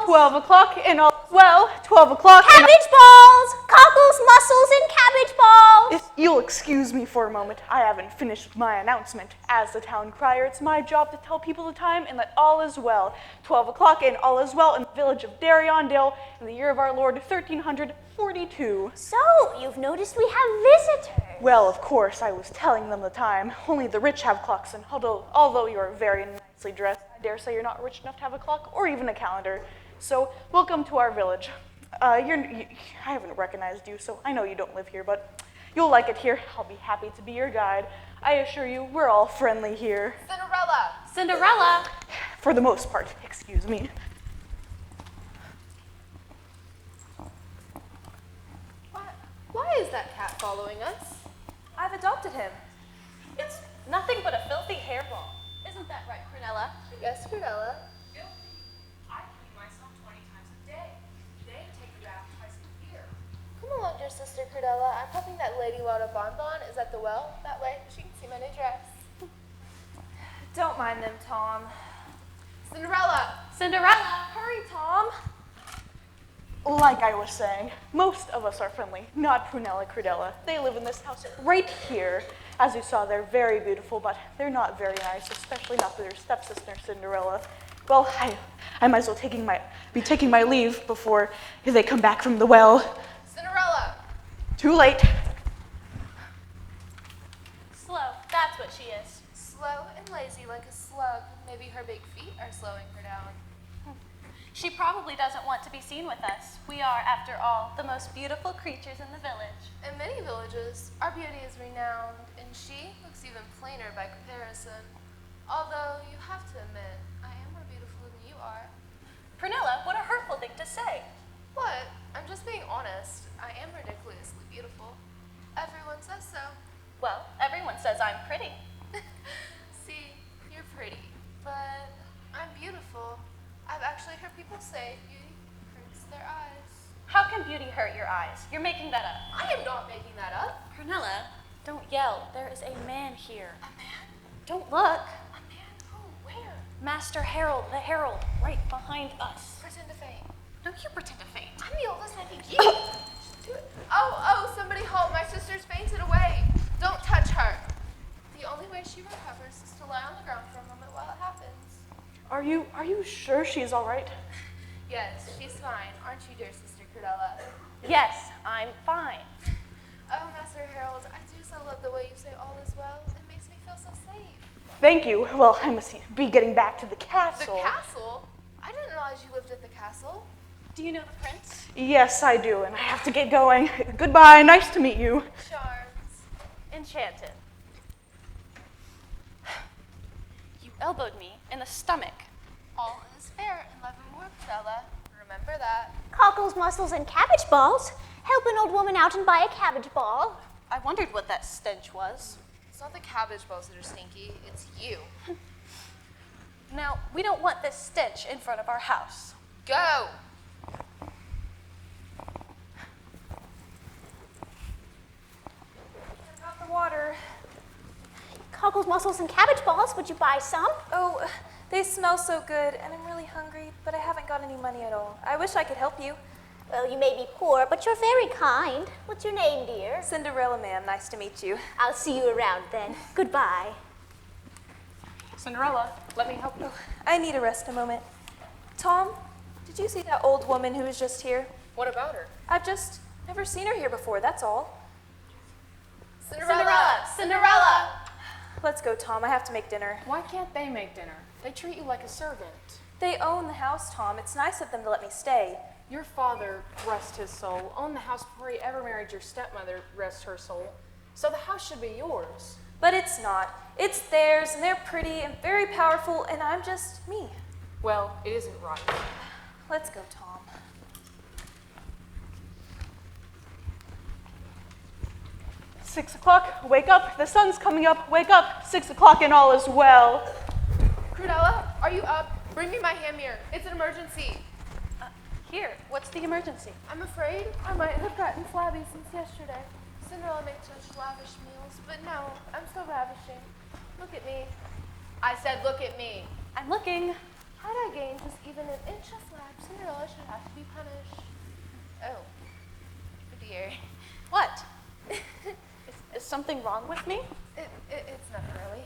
balls. 12 o'clock and all, well, 12 o'clock. Cabbage balls. Cockles, mussels, and cabbage balls. If you'll excuse me for a moment, I haven't finished my announcement. As the town crier, it's my job to tell people the time and that all is well. 12 o'clock and all is well in the village of Darriondale in the year of our Lord 1342. So, you've noticed we have visitors. Well, of course, I was telling them the time. Only the rich have clocks, and although you're very nicely dressed, I dare say you're not rich enough to have a clock or even a calendar. So, welcome to our village. I haven't recognized you, so I know you don't live here, but you'll like it here. I'll be happy to be your guide. I assure you, we're all friendly here. Cinderella! Cinderella! For the most part, excuse me. Why is that cat following us? I've adopted him. It's nothing but a filthy hairball. Isn't that right, Prunella? Yes, Cinderella. I clean myself 20 times a day. They take a bath twice a year. Come along, dear sister Cordella. I'm hoping that Lady Lotta Bonbon is at the well. That way she can see my new dress. Don't mind them, Tom. Cinderella! Cinderella! Hurry, Tom! Like I was saying, most of us are friendly, not Prunella Crudella. They live in this house right here. As you saw, they're very beautiful, but they're not very nice, especially not their stepsister, Cinderella. Well, I might as well be taking my leave before they come back from the well. Cinderella! Too late. Slow, that's what she is. Slow and lazy like a slug. Maybe her big feet are slowing her down. She probably doesn't want to be seen with us. We are, after all, the most beautiful creatures in the village. In many villages, our beauty is renowned, and she looks even plainer by comparison. Although, you have to admit, I am more beautiful than you are. Prunella, what a hurtful thing to say. What? I'm just being honest. I am ridiculously beautiful. Everyone says so. Well, everyone says I'm pretty. See, you're pretty, but I'm beautiful. I've actually heard people say beauty hurts their eyes. How can beauty hurt your eyes? You're making that up. I am not making that up. Prunella, don't yell. There is a man here. A man? Don't look. A man? Who? Where? Master Harold, the herald, right behind us. Pretend to faint. No, you pretend to faint. I'm the oldest, I think you. Do it. Oh, somebody help. My sister's fainted away. Don't touch her. The only way she recovers is to lie on the ground for a moment while it happens. Are you sure she's all right? Yes, she's fine. Aren't you, dear sister Cordella? Yes, I'm fine. Oh, Master Harold, I do so love the way you say all is well. It makes me feel so safe. Thank you. Well, I must be getting back to the The castle. castle? I didn't realize you lived at the castle. Do you know the prince? Yes, I do, and I have to get going. Goodbye. Nice to meet you. Charms. Enchanted. You elbowed me in the stomach. All is fair in love and war, Cordella. Remember that. Cockles, mussels, and cabbage balls. Help an old woman out and buy a cabbage ball. I wondered what that stench was. It's not the cabbage balls that are stinky, it's you. Now, we don't want this stench in front of our house. Go! I got the water. Cockles, mussels, and cabbage balls. Would you buy some? Oh, they smell so good, and I'm really hungry, but I haven't got any money at all. I wish I could help you. Well, you may be poor, but you're very kind. What's your name, dear? Cinderella, ma'am. Nice to meet you. I'll see you around then. Goodbye. Cinderella, let me help you. Oh, I need to rest a moment. Tom, did you see that old woman who was just here? What about her? I've just never seen her here before, that's all. Cinderella! Cinderella! Let's go, Tom. I have to make dinner. Why can't they make dinner? They treat you like a servant. They own the house, Tom. It's nice of them to let me stay. Your father, rest his soul, owned the house before he ever married your stepmother, rest her soul. So the house should be yours. But it's not. It's theirs, and they're pretty and very powerful, and I'm just me. Well, it isn't right. Let's go, Tom. 6 o'clock, wake up. The sun's coming up. Wake up. 6 o'clock and all is well. Crudella, are you up? Bring me my ham mirror. It's an emergency. Here, what's the emergency? I'm afraid I might have gotten flabby since yesterday. Cinderella makes such lavish meals, but no, I'm so ravishing. Look at me. I said look at me. I'm looking. Had I gained just even an inch of flap, Cinderella should have to be punished. Oh, dear. What? Is something wrong with me? It's nothing really.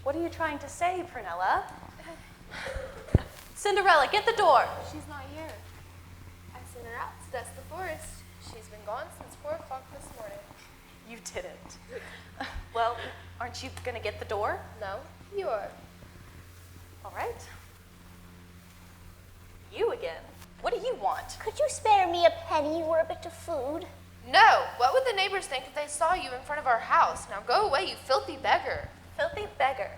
What are you trying to say, Prunella? Cinderella, get the door. She's not here. I sent her out to dust the forest. She's been gone since 4 o'clock this morning. You didn't. Well, aren't you going to get the door? No, you are. All right. You again. What do you want? Could you spare me a penny or a bit of food? No, what would the neighbors think if they saw you in front of our house? Now go away, you filthy beggar. Filthy beggar.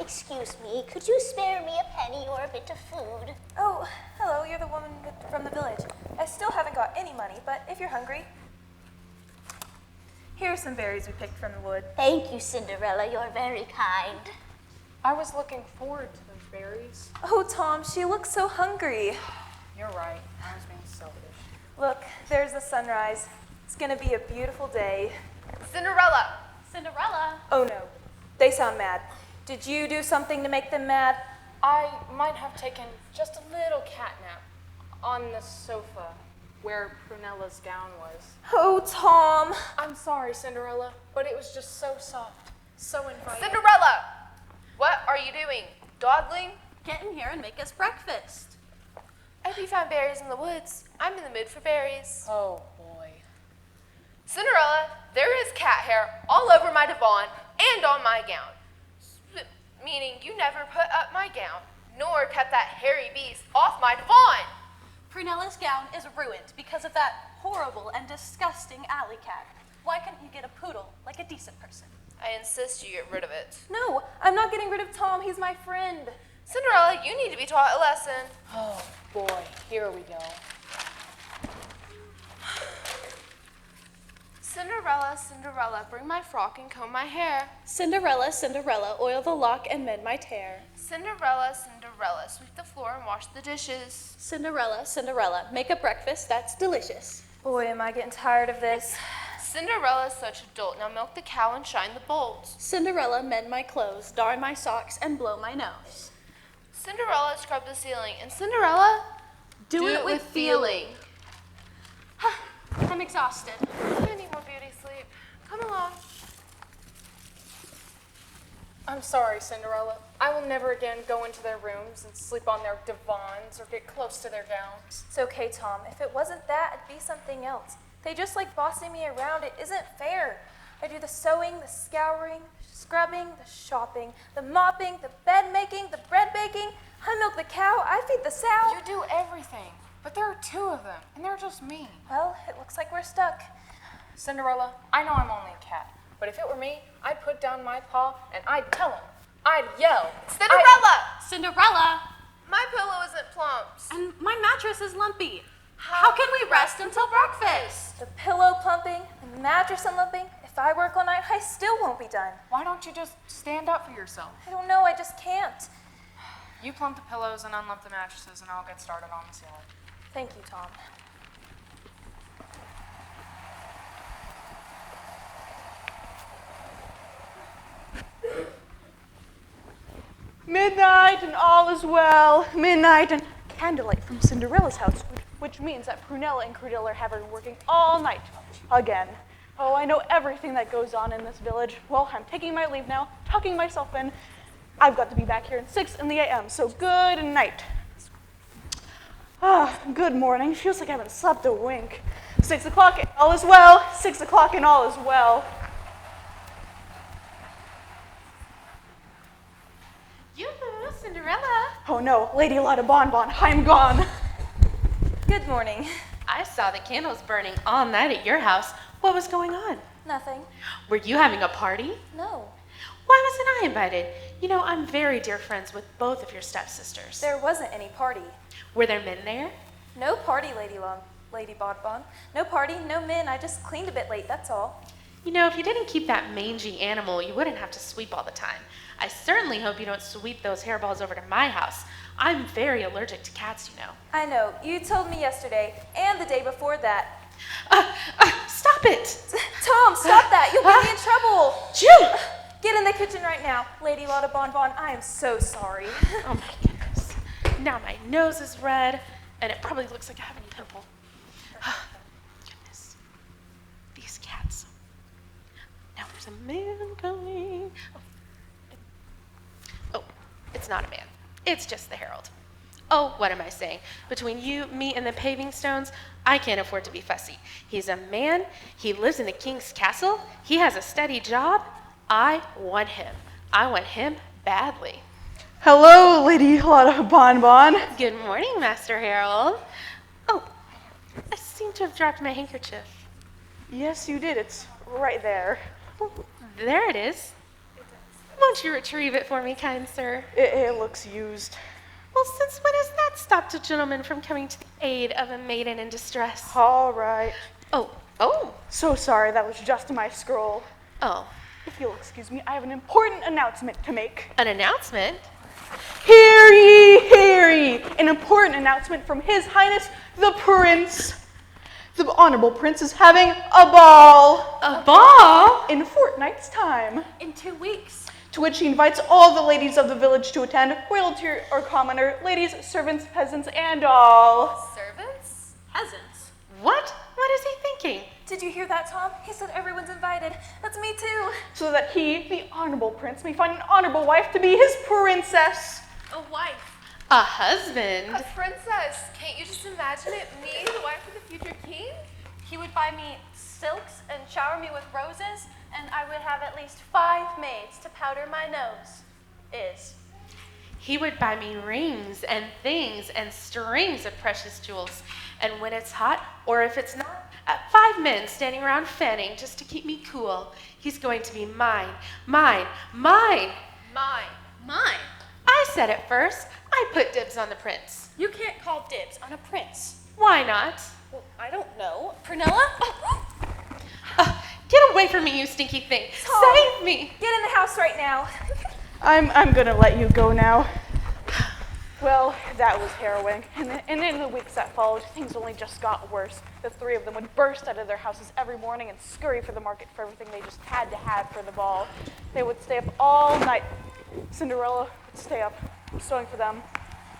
Excuse me, could you spare me a penny or a bit of food? Oh, hello, you're the woman from the village. I still haven't got any money, but if you're hungry, here are some berries we picked from the wood. Thank you, Cinderella, you're very kind. I was looking forward to those berries. Oh, Tom, she looks so hungry. You're right. I was being selfish. Look, there's the sunrise. It's gonna be a beautiful day. Cinderella! Cinderella. Oh no, they sound mad. Did you do something to make them mad? I might have taken just a little cat nap on the sofa where Prunella's gown was. Oh, Tom. I'm sorry, Cinderella, but it was just so soft, so inviting. Cinderella! What are you doing? Dawdling? Get in here and make us breakfast. I hope you found berries in the woods. I'm in the mood for berries. Oh, boy. Cinderella, there is cat hair all over my divan and on my gown. Meaning you never put up my gown, nor kept that hairy beast off my divan. Prunella's gown is ruined because of that horrible and disgusting alley cat. Why couldn't you get a poodle like a decent person? I insist you get rid of it. No, I'm not getting rid of Tom. He's my friend. Cinderella, you need to be taught a lesson. Oh, boy. Here we go. Cinderella, Cinderella, bring my frock and comb my hair. Cinderella, Cinderella, oil the lock and mend my tear. Cinderella, Cinderella, sweep the floor and wash the dishes. Cinderella, Cinderella, make a breakfast that's delicious. Boy, am I getting tired of this. Cinderella's such a dolt. Now milk the cow and shine the bolts. Cinderella, mend my clothes, darn my socks, and blow my nose. Cinderella, scrub the ceiling. And Cinderella, Do it with feeling. I'm exhausted. I need more beauty sleep. Come along. I'm sorry, Cinderella. I will never again go into their rooms and sleep on their divans or get close to their gowns. It's okay, Tom. If it wasn't that, it'd be something else. They just like bossing me around. It isn't fair. I do the sewing, the scouring, the scrubbing, the shopping, the mopping, the bed making, the bread baking. I milk the cow. I feed the sow. You do everything, but there are 2 of them, and they're just mean. Well, it looks like we're stuck. Cinderella, I know I'm only a cat, but if it were me, I'd put down my paw and I'd tell him. I'd yell. Cinderella! Cinderella, My pillow isn't plump. and my mattress is lumpy. How can we rest until breakfast? The pillow plumping, the mattress unlumping. If I work all night, I still won't be done. Why don't you just stand up for yourself? I don't know, I just can't. You plump the pillows and unlump the mattresses, and I'll get started on the ceiling. Thank you, Tom. Midnight and all is well. Midnight and candlelight from Cinderella's house, which means that Prunella and Crudilla have been working all night again. Oh, I know everything that goes on in this village. Well, I'm taking my leave now, tucking myself in. I've got to be back here at 6 a.m., so good night. Ah, good morning. Feels like I haven't slept a wink. 6 o'clock and all is well. 6 o'clock and all is well. Yoo-hoo, Cinderella. Oh no, Lady Lotta Bonbon, I'm gone. Good morning. I saw the candles burning all night at your house. What was going on? Nothing. Were you having a party? No. Why wasn't I invited? You know, I'm very dear friends with both of your stepsisters. There wasn't any party. Were there men there? No party, Lady Bonbon. No party, no men. I just cleaned a bit late, that's all. You know, if you didn't keep that mangy animal, you wouldn't have to sweep all the time. I certainly hope you don't sweep those hairballs over to my house. I'm very allergic to cats, you know. I know. You told me yesterday and the day before that. Stop it! Tom, stop that. You'll get me in trouble. Shoo! Get in the kitchen right now. Lady Lotta Bonbon, I am so sorry. Oh my goodness. Now my nose is red, and it probably looks like I have a pimple. Goodness. These cats. Now there's a man coming. Oh, it's not a man. It's just the herald. Oh, what am I saying? Between you, me, and the paving stones, I can't afford to be fussy. He's a man. He lives in the king's castle. He has a steady job. I want him. I want him badly. Hello, Lady Lotta Bonbon. Good morning, Master Harold. Oh, I seem to have dropped my handkerchief. Yes, you did. It's right there. There it is. Won't you retrieve it for me, kind sir? It looks used. Well, since when has that stopped a gentleman from coming to the aid of a maiden in distress? All right. Oh. So sorry, that was just my scroll. Oh, If you'll excuse me, I have an important announcement to make. an announcement? Hear ye, hear ye! An important announcement from His Highness the Prince. The Honorable Prince is having a ball A ball? in a fortnight's time, In 2 weeks. to which he invites all the ladies of the village to attend, royalty or commoner, ladies, servants, peasants, and all. Servants? Peasants. What? What is he thinking? Did you hear that, Tom? He said everyone's invited. That's me too. So that he, the Honorable Prince, may find an honorable wife to be his princess. A wife. A husband? A princess. Can't you just imagine it? Me, the wife of the future king? He would buy me silks and shower me with roses, and I would have at least 5 maids to powder my nose. He would buy me rings and things and strings of precious jewels. And when it's hot, or if it's not, 5 men standing around fanning just to keep me cool. He's going to be mine, mine, mine. Mine. Mine. I said it first. I put dibs on the prince. You can't call dibs on a prince. Why not? Well, I don't know. Prunella? Get away from me, you stinky thing. Tom. Save me. Get in the house right now. I'm gonna let you go now. Well, that was harrowing. And in the weeks that followed, things only just got worse. The 3 of them would burst out of their houses every morning and scurry for the market for everything they just had to have for the ball. They would stay up all night. Cinderella would stay up, sewing for them,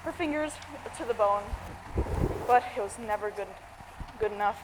her fingers to the bone. But it was never good enough.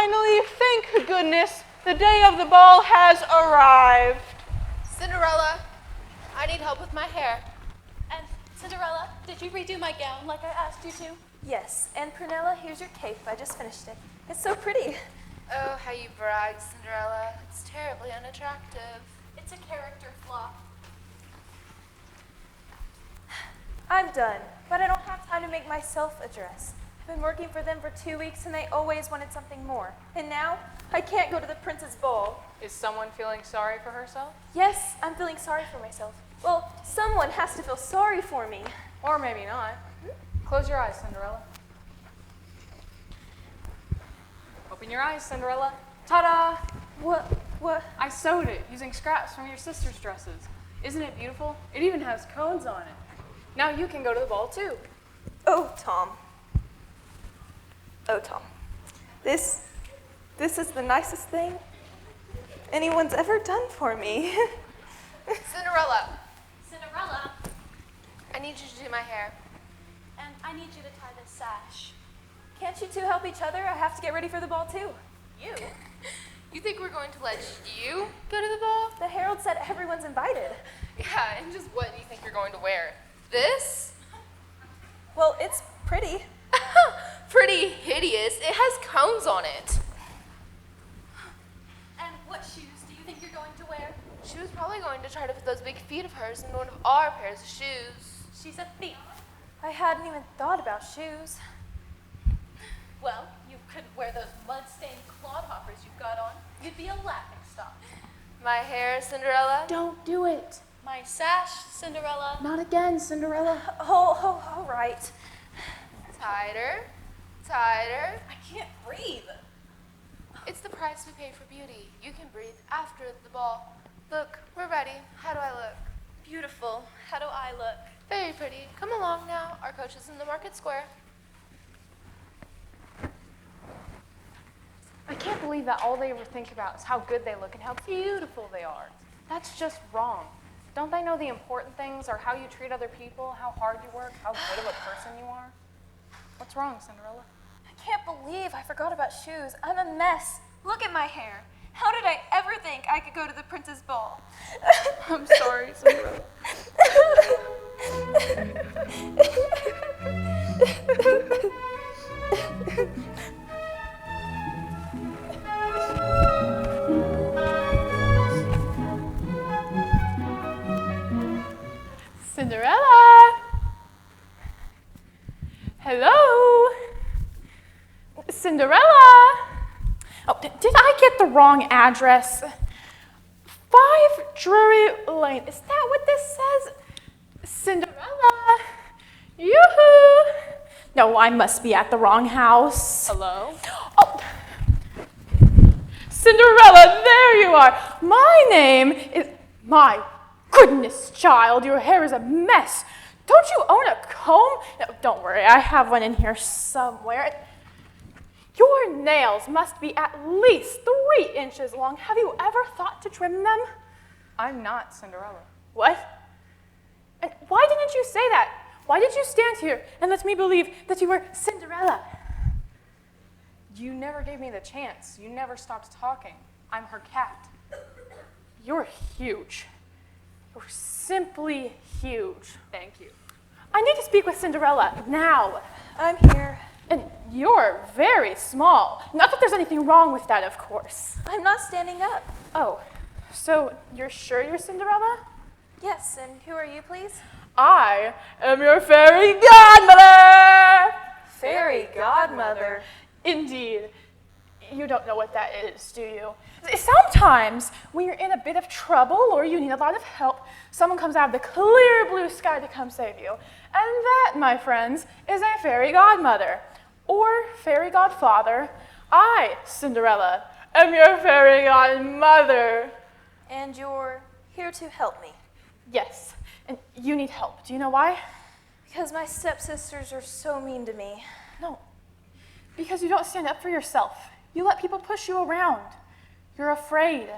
finally, thank goodness, the day of the ball has arrived. Cinderella, I need help with my hair. And Cinderella, did you redo my gown like I asked you to? Yes, and Prunella, here's your cape. I just finished it. It's so pretty. Oh, how you brag, Cinderella. It's terribly unattractive. It's a character flaw. I'm done, but I don't have time to make myself a dress. I've been working for them for 2 weeks and they always wanted something more. And now, I can't go to the prince's ball. Is someone feeling sorry for herself? Yes, I'm feeling sorry for myself. Well, someone has to feel sorry for me. Or maybe not. Close your eyes, Cinderella. Open your eyes, Cinderella. Ta-da! What? I sewed it using scraps from your sister's dresses. Isn't it beautiful? It even has cones on it. Now you can go to the ball too. Oh, Tom. This is the nicest thing anyone's ever done for me. Cinderella, Cinderella, I need you to do my hair. and I need you to tie this sash. Can't you two help each other? I have to get ready for the ball too. You? You think we're going to let you go to the ball? The herald said everyone's invited. Yeah, and just what do you think you're going to wear? This? Well, it's pretty. Pretty hideous. It has cones on it. And what shoes do you think you're going to wear? She was probably going to try to put those big feet of hers in one of our pairs of shoes. She's a thief. I hadn't even thought about shoes. Well, you couldn't wear those mud-stained clodhoppers you've got on. You'd be a laughingstock. My hair, Cinderella? Don't do it. My sash, Cinderella. Not again, Cinderella. All right. Tighter, tighter. I can't breathe. It's the price we pay for beauty. You can breathe after the ball. Look, we're ready. How do I look? Beautiful. How do I look? Very pretty. Come along now. Our coach is in the market square. I can't believe that all they ever think about is how good they look and how beautiful they are. That's just wrong. Don't they know the important things are how you treat other people, how hard you work, how good of a person you are? What's wrong, Cinderella? I can't believe I forgot about shoes. I'm a mess. Look at my hair. How did I ever think I could go to the prince's ball? I'm sorry, Cinderella. Cinderella! Hello? Cinderella! Oh, did I get the wrong address? 5 Drury Lane. Is that what this says? Cinderella! Yoo-hoo! No, I must be at the wrong house. Hello? Oh. Cinderella, there you are. My name is... My goodness, child, your hair is a mess. Don't you own a comb? No, don't worry, I have one in here somewhere. Your nails must be at least 3 inches long. Have you ever thought to trim them? I'm not Cinderella. What? And why didn't you say that? Why did you stand here and let me believe that you were Cinderella? You never gave me the chance. You never stopped talking. I'm her cat. You're huge. You're simply huge. Thank you. I need to speak with Cinderella now. I'm here. And you're very small. Not that there's anything wrong with that, of course. I'm not standing up. Oh, so you're sure you're Cinderella? Yes, and who are you, please? I am your fairy godmother! Fairy godmother. Indeed. You don't know what that is, do you? Sometimes, when you're in a bit of trouble or you need a lot of help, someone comes out of the clear blue sky to come save you. And that, my friends, is a fairy godmother. Or fairy godfather. I, Cinderella, am your fairy godmother. And you're here to help me. Yes, and you need help. Do you know why? Because my stepsisters are so mean to me. No, because you don't stand up for yourself. You let people push you around. You're afraid.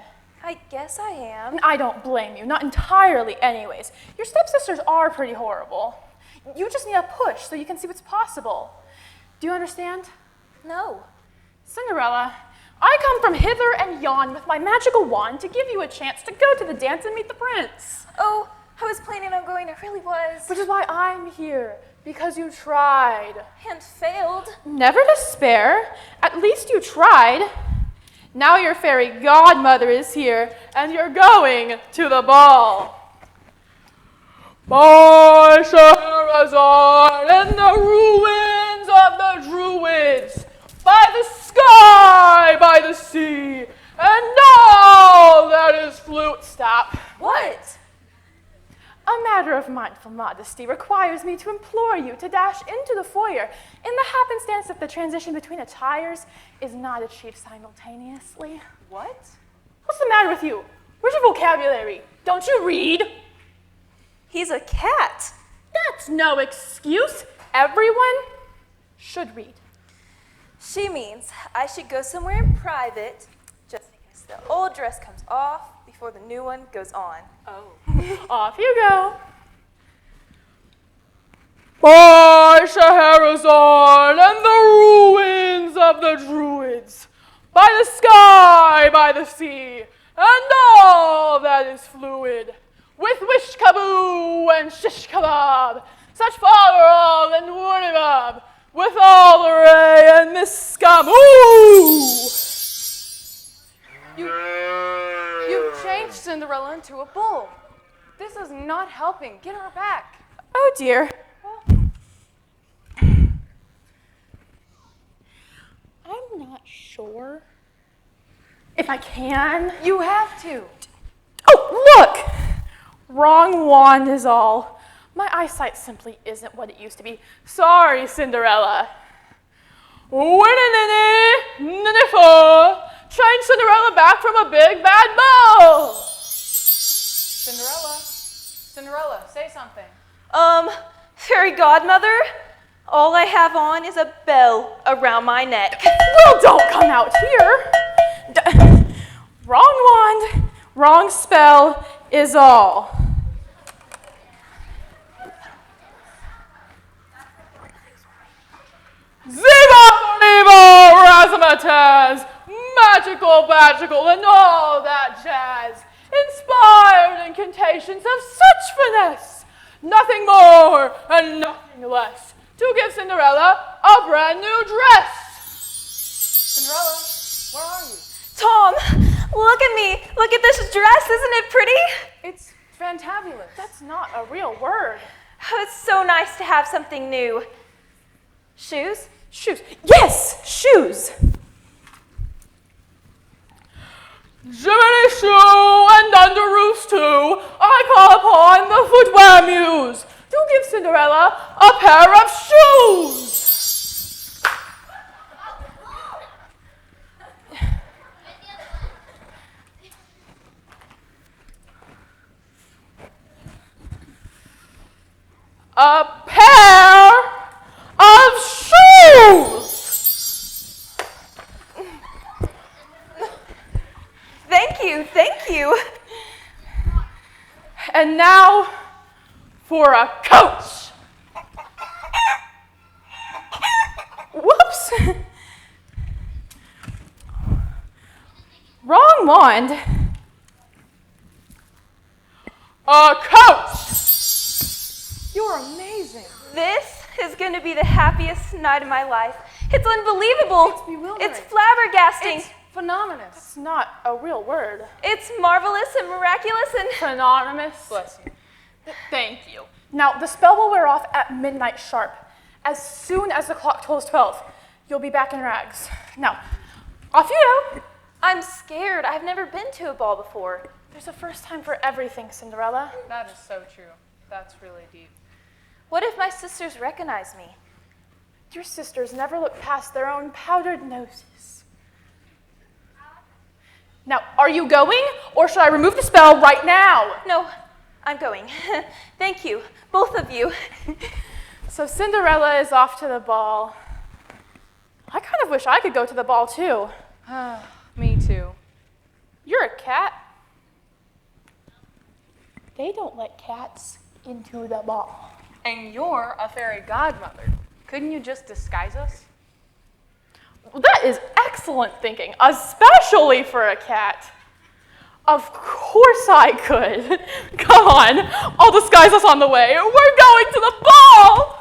I guess I am. And I don't blame you, not entirely anyways. Your stepsisters are pretty horrible. You just need a push so you can see what's possible. Do you understand? No. Cinderella, I come from hither and yon with my magical wand to give you a chance to go to the dance and meet the prince. Oh, I was planning on going, I really was. Which is why I'm here, because you tried. And failed. Never despair. At least you tried. Now your fairy godmother is here, and you're going to the ball. By Scheherazade and the ruins of the Druids, by the sky, by the sea, and all that is flute. Stop. What? A matter of mindful modesty requires me to implore you to dash into the foyer in the happenstance that the transition between attires is not achieved simultaneously. What? What's the matter with you? Where's your vocabulary? Don't you read? He's a cat. That's no excuse. Everyone should read. She means I should go somewhere in private just in case the old dress comes off before the new one goes on. Oh, off you go. By Scheherazade and the ruins of the Druids, by the sky, by the sea, and all that is fluid, with wish kaboo and shish kebab, such folderol and wordabab, with all array and miscam. Ooh! You changed Cinderella into a bull. This is not helping. Get her back. Oh dear. I'm not sure if I can. You have to. Oh, look! Wrong wand is all. My eyesight simply isn't what it used to be. Sorry, Cinderella. Change Cinderella back from a big bad ball. Cinderella, say something. Fairy godmother, all I have on is a bell around my neck. Well, don't come out here. Wrong wand, wrong spell is all. Ziba, razzmatazz, magical, and all that jazz, inspired incantations of such finesse, nothing more and nothing less, to give Cinderella a brand new dress. Cinderella, where are you? Tom, look at me. Look at this dress. Isn't it pretty? It's fantabulous. That's not a real word. Oh, it's so nice to have something new. Shoes? Shoes. Yes, shoes. Jiminy shoe and underoos too, I call upon the footwear muse to give Cinderella a pair of shoes. A pair of shoes. Thank you. And now for a coach. Whoops. Wrong wand. A coach. You're amazing. This is going to be the happiest night of my life. It's unbelievable. It's bewildering. It's flabbergasting. It's phenomenous. It's not a real word. It's marvelous and miraculous and... Synonymous. Bless you. Thank you. Now, the spell will wear off at midnight sharp. As soon as the clock tolls 12, you'll be back in rags. Now, off you go. I'm scared. I've never been to a ball before. There's a first time for everything, Cinderella. That is so true. That's really deep. What if my sisters recognize me? Your sisters never look past their own powdered noses. Now, are you going, or should I remove the spell right now? No, I'm going. Thank you, both of you. So Cinderella is off to the ball. I kind of wish I could go to the ball, too. Me too. You're a cat. They don't let cats into the ball. And you're a fairy godmother. Couldn't you just disguise us? That is excellent thinking, especially for a cat. Of course I could. Come on, I'll disguise us on the way. We're going to the ball!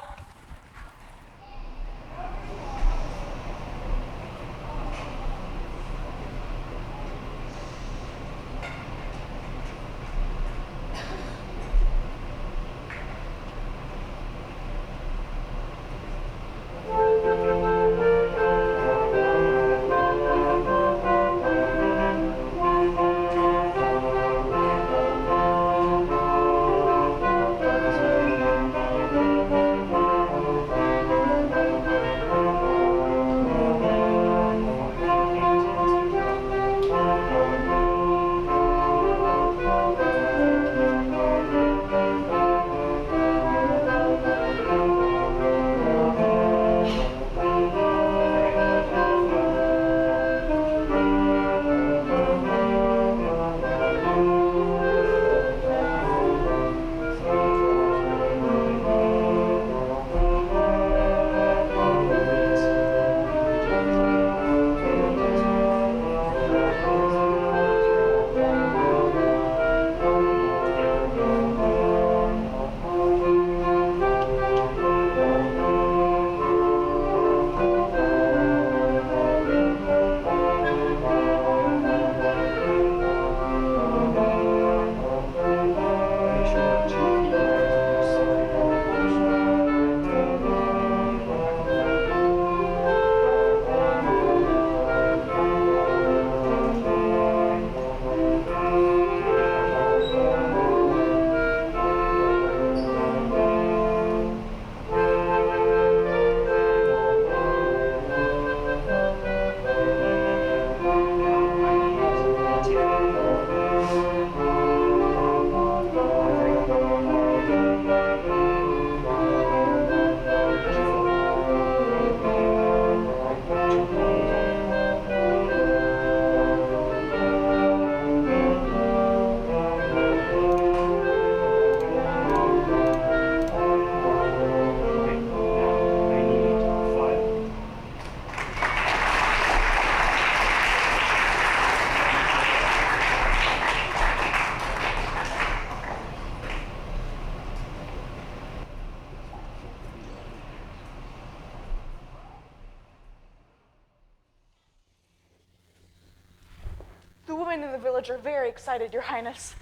The women in the village are very excited, Your Highness.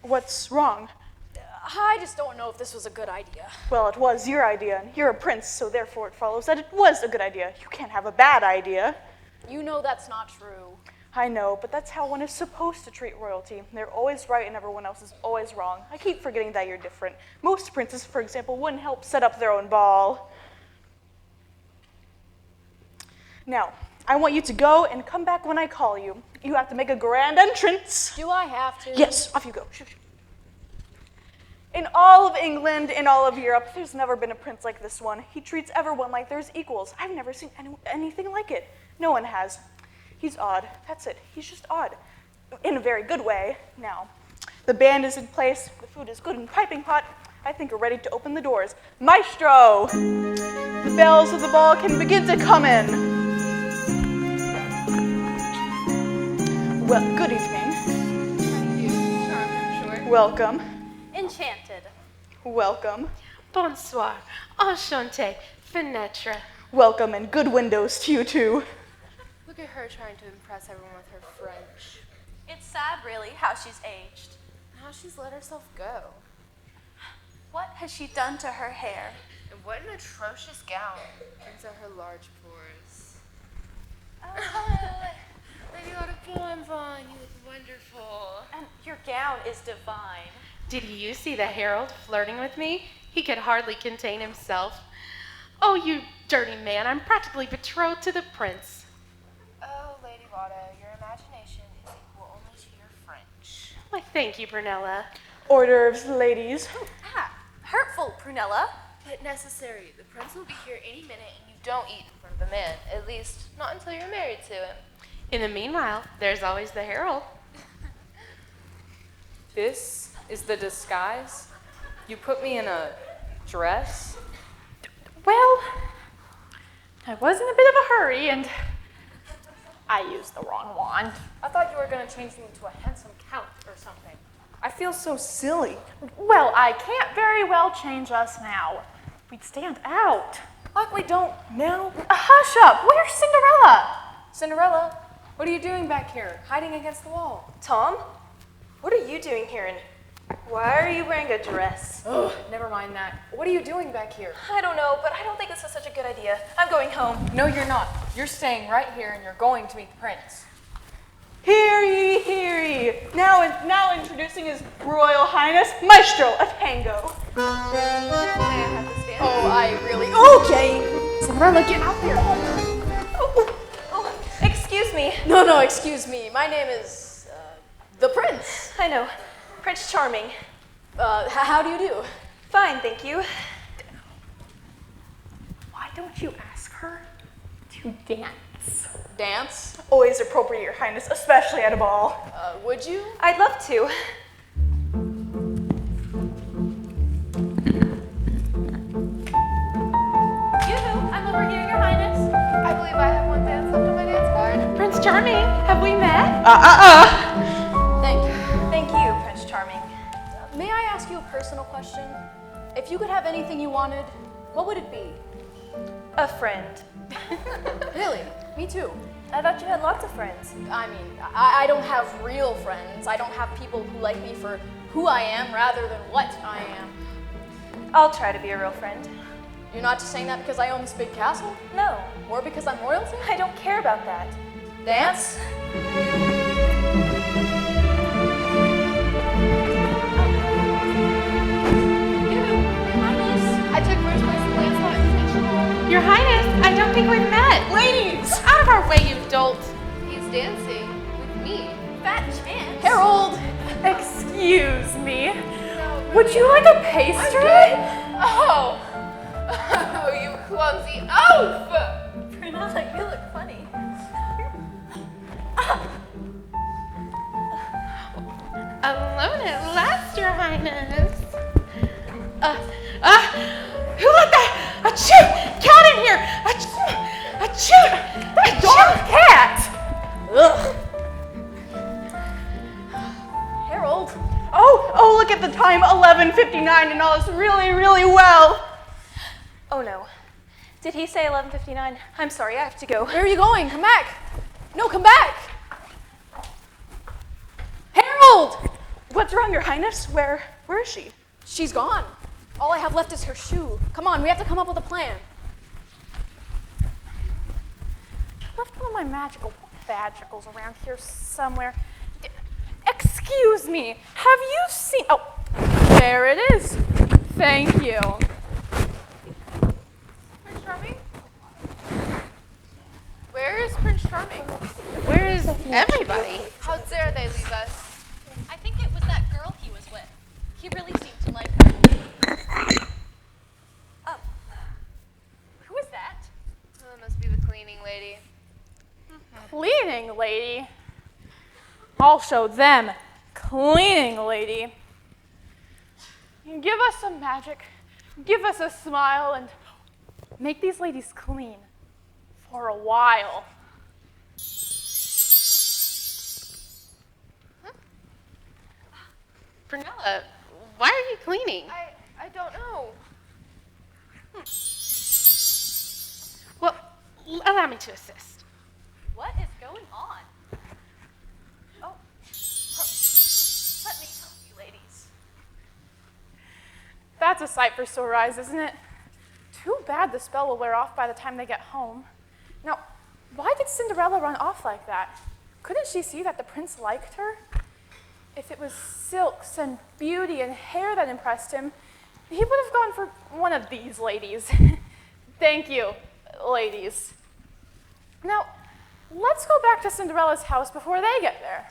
What's wrong? I just don't know if this was a good idea. Well, it was your idea, and you're a prince, so therefore it follows that it was a good idea. You can't have a bad idea. You know that's not true. I know, but that's how one is supposed to treat royalty. They're always right and everyone else is always wrong. I keep forgetting that you're different. Most princes, for example, wouldn't help set up their own ball. Now, I want you to go and come back when I call you. You have to make a grand entrance. Do I have to? Yes, off you go. Shoo, shoo. In all of England, in all of Europe, there's never been a prince like this one. He treats everyone like there's equals. I've never seen anything like it. No one has. He's odd. That's it. He's just odd. In a very good way. Now, the band is in place. The food is good and piping hot. I think we're ready to open the doors. Maestro! The bells of the ball can begin to come in. Well, good evening. Welcome. Enchanted. Welcome. Bonsoir. Enchanté. Fenêtre. Welcome and good windows to you too. Look at her trying to impress everyone with her French. It's sad, really, how she's aged. How she's let herself go. What has she done to her hair? And what an atrocious gown. Brings out her large pores. Lady Lotta Bonbon, you look wonderful. And your gown is divine. Did you see the herald flirting with me? He could hardly contain himself. Oh, you dirty man, I'm practically betrothed to the prince. Oh, Lady Lotta, your imagination is equal only to your French. Why, thank you, Brunella. Hors d'oeuvres, ladies. Hurtful, Prunella. But necessary. The prince will be here any minute and you don't eat in front of the man. At least, not until you're married to him. In the meanwhile, there's always the herald. This is the disguise? You put me in a dress? Well, I was in a bit of a hurry and I used the wrong wand. I thought you were going to change me into a handsome count or something. I feel so silly. Well, I can't very well change us now. We'd stand out. Like we don't now. Hush up, where's Cinderella? Cinderella, what are you doing back here, hiding against the wall? Tom, what are you doing here and why are you wearing a dress? Ugh, never mind that. What are you doing back here? I don't know, but I don't think this is such a good idea. I'm going home. No, you're not. You're staying right here and you're going to meet the prince. Hear ye, hear ye. Now introducing His Royal Highness Maestro of Tango. Oh, I really... Okay. Cinderella, get out there. Oh, excuse me. No, excuse me. My name is, the Prince. I know. Prince Charming. How do you do? Fine, thank you. Why don't you ask her to dance? Dance? Always appropriate, Your Highness, especially at a ball. Would you? I'd love to. I'm over here, Your Highness. I believe I have one dance left on my dance card. Prince Charming, have we met? Thank you. Thank you, Prince Charming. May I ask you a personal question? If you could have anything you wanted, what would it be? A friend. Really? Me too. I thought you had lots of friends. I mean, I don't have real friends. I don't have people who like me for who I am rather than what I am. I'll try to be a real friend. You're not just saying that because I own this big castle? No, Or because I'm royalty? I don't care about that. Dance? I took first place in dance competition. Your Highness, I don't think we've met. Ladies! Out of our way, you dolt. He's dancing with me. Fat chance. Harold! Excuse me. Would you like a pastry? Oh! Oh, you clumsy oaf! Prunella, you look funny. Alone at last, Your Highness. Who let that cat in here? That Dark cat! Ugh. Harold! Oh, look at the time, 11:59, and all is really, really well. Oh no. Did he say 11:59? I'm sorry, I have to go. Where are you going? Come back! No, come back! Harold! What's wrong, Your Highness? Where is she? She's gone. All I have left is her shoe. Come on, we have to come up with a plan. Left one of my magicals around here somewhere. Excuse me, have you seen... Oh, there it is. Thank you. Prince Charming? Where is Prince Charming? Where is everybody? How dare they leave us? I think it was that girl he was with. He really seemed to like her. Who is that? Oh, that must be the cleaning lady. Cleaning lady? I'll show them. Cleaning lady. Give us some magic, give us a smile, and make these ladies clean for a while. Prunella, why are you cleaning? I don't know. Well, allow me to assist. What is going on? Oh, let me help you, ladies. That's a sight for sore eyes, isn't it? Too bad the spell will wear off by the time they get home. Now, why did Cinderella run off like that? Couldn't she see that the prince liked her? If it was silks and beauty and hair that impressed him, he would have gone for one of these ladies. Thank you, ladies. Now, let's go back to Cinderella's house before they get there.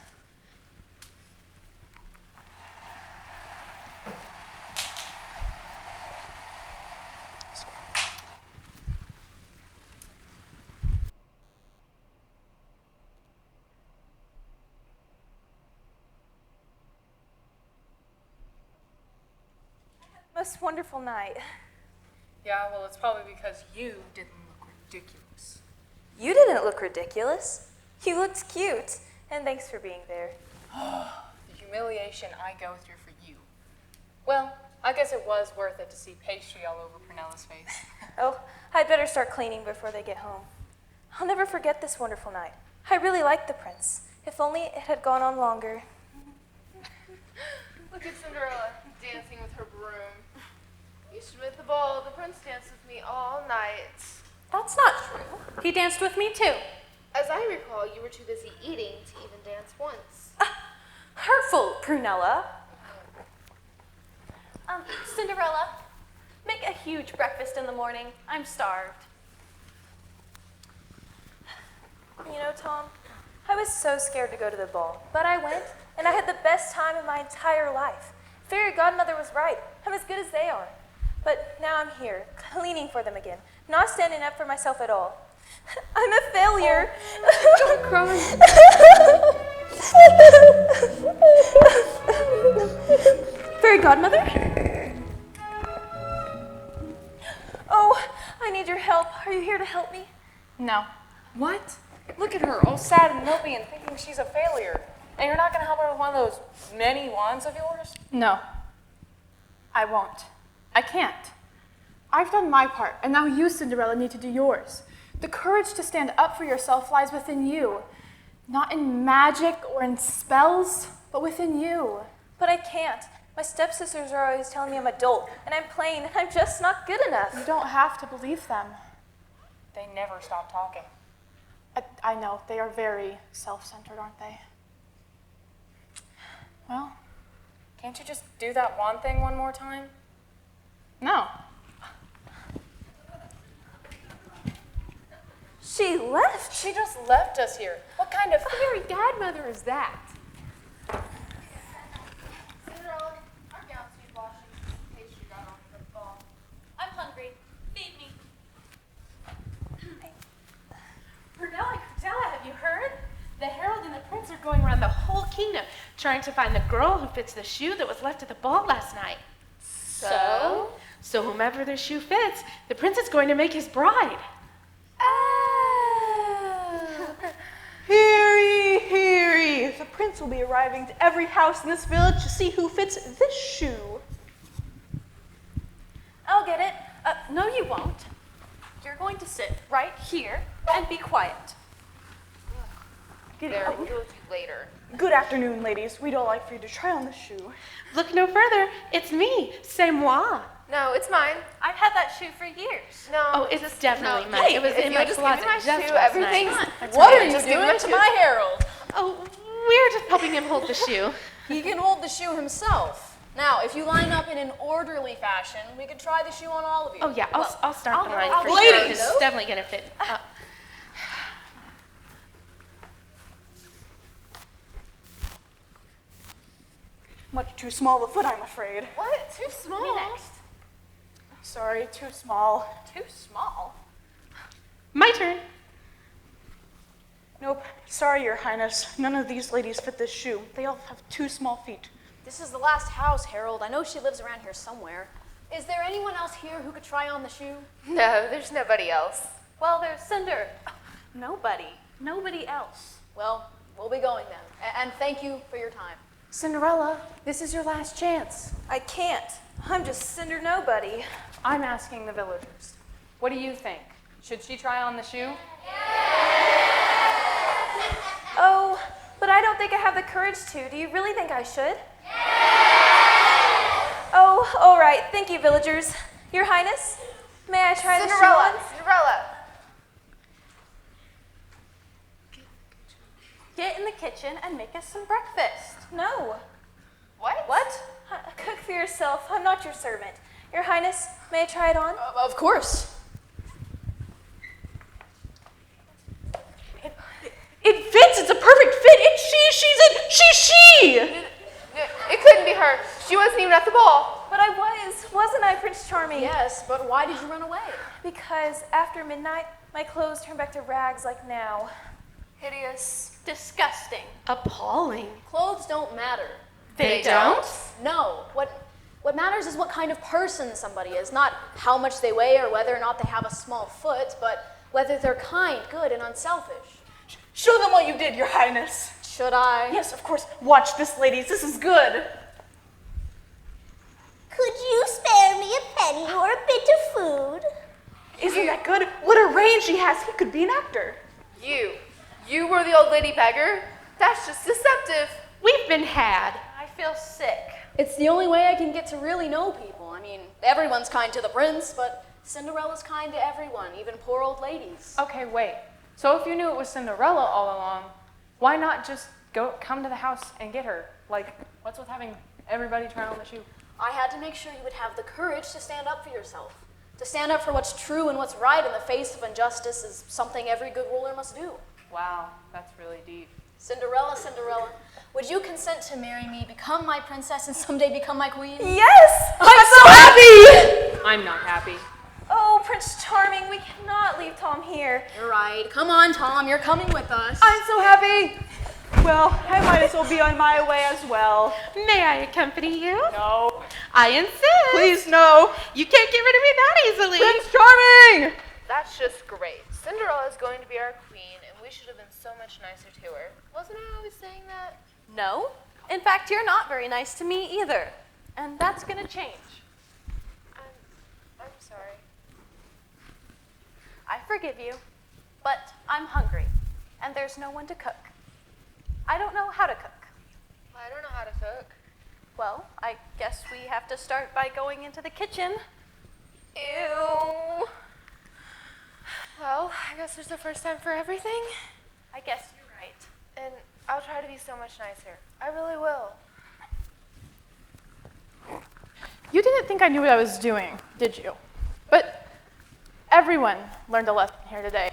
Most wonderful night. Yeah, well, it's probably because you didn't look ridiculous. You didn't look ridiculous. You looked cute. And thanks for being there. The humiliation I go through for you. Well, I guess it was worth it to see pastry all over Prunella's face. Oh, I'd better start cleaning before they get home. I'll never forget this wonderful night. I really liked the prince. If only it had gone on longer. Look at Cinderella dancing with her broom. You should be at the ball. The prince danced with me all night. That's not true. He danced with me too. As I recall, you were too busy eating to even dance once. Hurtful, Prunella. Cinderella, make a huge breakfast in the morning. I'm starved. You know, Tom, I was so scared to go to the ball, but I went, and I had the best time in my entire life. Fairy godmother was right. I'm as good as they are. But now I'm here, cleaning for them again, not standing up for myself at all. I'm a failure. Don't cry. Fairy godmother? Oh, I need your help. Are you here to help me? No. What? Look at her, all sad and mopey and thinking she's a failure. And you're not going to help her with one of those many wands of yours? No. I won't. I can't. I've done my part, and now you, Cinderella, need to do yours. The courage to stand up for yourself lies within you. Not in magic or in spells, but within you. But I can't. My stepsisters are always telling me I'm a dolt, and I'm plain, and I'm just not good enough. You don't have to believe them. They never stop talking. I know, they are very self-centered, aren't they? Well, can't you just do that wand thing one more time? No. She left. She just left us here. What kind of fairy godmother is that? Cinderella, our gowns need washing in case you got on the ball. I'm hungry. Feed me. Prunella, have you heard? The herald and the prince are going around the whole kingdom trying to find the girl who fits the shoe that was left at the ball last night. So whomever their shoe fits, the prince is going to make his bride. Heary! The prince will be arriving to every house in this village to see who fits this shoe. I'll get it. No, you won't. You're going to sit right here and be quiet. There, we'll do later. Good afternoon, ladies. We'd all like for you to try on the shoe. Look no further. It's me. C'est moi. No, it's mine. I've had that shoe for years. No. Oh, it's definitely no. mine. Hey, It was if in you my just closet give me my just shoe, last everything's. night. What are you Just give me doing my to shoe. my herald? Oh, we're just helping him hold the shoe. He can hold the shoe himself. Now, if you line up in an orderly fashion, we could try the shoe on all of you. Oh yeah, I'll start the line I'll for go. sure. Ladies! It's definitely gonna fit. Much too small a foot, I'm afraid. What? Too small. Sorry, too small. Too small. My turn. Nope. Sorry, Your Highness. None of these ladies fit this shoe. They all have too small feet. This is the last house, Harold. I know she lives around here somewhere. Is there anyone else here who could try on the shoe? No, there's nobody else. Well, there's Cinder. Nobody. Nobody else. Well, we'll be going then. And thank you for your time. Cinderella, this is your last chance. I can't. I'm just Cinder nobody. I'm asking the villagers. What do you think? Should she try on the shoe? Oh, but I don't think I have the courage to. Do you really think I should? Oh, all right. Thank you, villagers. Your Highness, may I try Cinderella. the shoe on? Cinderella. Get in the kitchen and make us some breakfast. No. What? Cook for yourself. I'm not your servant. Your Highness, may I try it on? Of course. It fits! It's a perfect fit! It's she! It couldn't be her. She wasn't even at the ball. But I wasn't I, Prince Charming? Yes, but why did you run away? Because after midnight, my clothes turned back to rags like now. Hideous. Disgusting. Appalling. Clothes don't matter. They don't? No. What matters is what kind of person somebody is, not how much they weigh or whether or not they have a small foot, but whether they're kind, good, and unselfish. Show them what you did, Your Highness. Should I? Yes, of course. Watch this, ladies. This is good. Could you spare me a penny or a bit of food? Isn't that good? What a range he has. He could be an actor. You were the old lady beggar? That's just deceptive. We've been had. I feel sick. It's the only way I can get to really know people. I mean, everyone's kind to the prince, but Cinderella's kind to everyone, even poor old ladies. Okay, wait. So if you knew it was Cinderella all along, why not just come to the house and get her? Like, what's with having everybody try on the shoe? I had to make sure you would have the courage to stand up for yourself. To stand up for what's true and what's right in the face of injustice is something every good ruler must do. Wow, that's really deep. Cinderella, Cinderella, would you consent to marry me, become my princess, and someday become my queen? Yes! I'm so happy! I'm not happy. Oh, Prince Charming, we cannot leave Tom here. You're right. Come on, Tom, you're coming with us. I'm so happy! Well, I might as well be on my way as well. May I accompany you? No. I insist. Please, no. You can't get rid of me that easily. Prince Charming! That's just great. Cinderella is going to be our queen, and we should have been so much nicer to her. Wasn't I always saying that? No. In fact, you're not very nice to me either. And that's gonna change. I'm sorry. I forgive you, but I'm hungry, and there's no one to cook. I don't know how to cook. I don't know how to cook. Well, I guess we have to start by going into the kitchen. Ew. Well, I guess there's a first time for everything. I guess you're right. And I'll try to be so much nicer. I really will. You didn't think I knew what I was doing, did you? But everyone learned a lesson here today.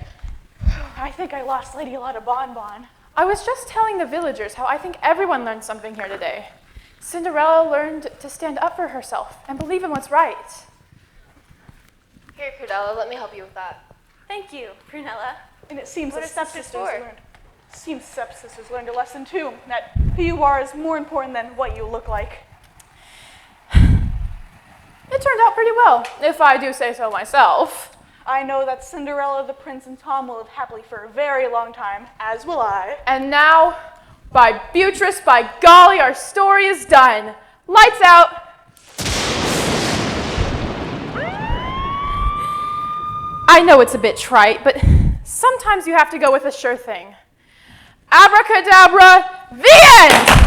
I think I lost Lady Lotta Bonbon. I was just telling the villagers how I think everyone learned something here today. Cinderella learned to stand up for herself and believe in what's right. Here, Cordella, let me help you with that. Thank you, Prunella. And it seems What that is this stepsisters for? learned a lesson too, that who you are is more important than what you look like. It turned out pretty well, if I do say so myself. I know that Cinderella, the prince, and Tom will live happily for a very long time, as will I. And now, by Beatrice, by golly, our story is done. Lights out. I know it's a bit trite, but sometimes you have to go with a sure thing. Abracadabra, the end!